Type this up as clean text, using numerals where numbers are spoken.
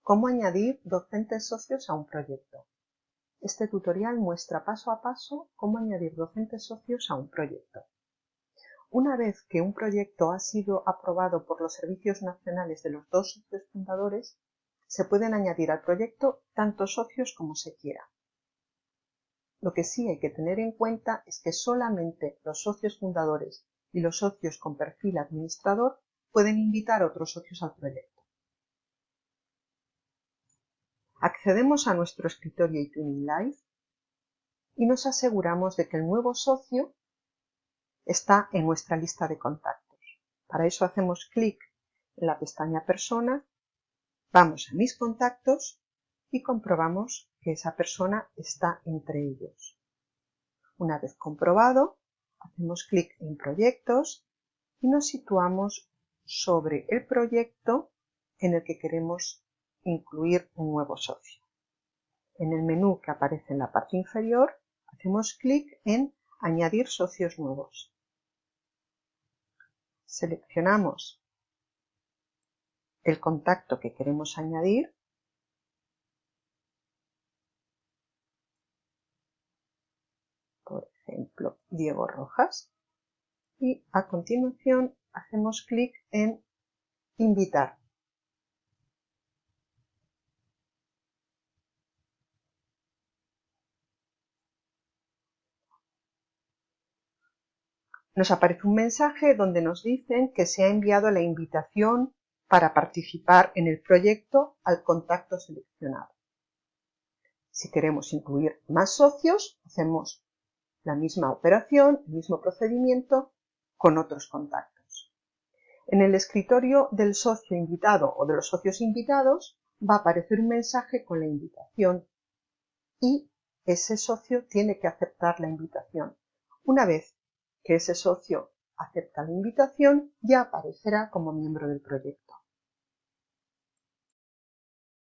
¿Cómo añadir docentes socios a un proyecto? Este tutorial muestra paso a paso cómo añadir docentes socios a un proyecto. Una vez que un proyecto ha sido aprobado por los servicios nacionales de los dos socios fundadores, se pueden añadir al proyecto tantos socios como se quiera. Lo que sí hay que tener en cuenta es que solamente los socios fundadores y los socios con perfil administrador pueden invitar a otros socios al proyecto. Accedemos a nuestro escritorio eTuning Live y nos aseguramos de que el nuevo socio está en nuestra lista de contactos. Para eso hacemos clic en la pestaña Persona, vamos a Mis contactos y comprobamos que esa persona está entre ellos. Una vez comprobado, hacemos clic en Proyectos y nos situamos sobre el proyecto en el que queremos incluir un nuevo socio. En el menú que aparece en la parte inferior, hacemos clic en Añadir socios nuevos. Seleccionamos el contacto que queremos añadir por ejemplo, Diego Rojas, y a continuación hacemos clic en Invitar. Nos aparece un mensaje donde nos dicen que se ha enviado la invitación para participar en el proyecto al contacto seleccionado. Si queremos incluir más socios, hacemos la misma operación, el mismo procedimiento con otros contactos. En el escritorio del socio invitado o de los socios invitados va a aparecer un mensaje con la invitación y ese socio tiene que aceptar la invitación. Una vez que ese socio acepta la invitación, ya aparecerá como miembro del proyecto.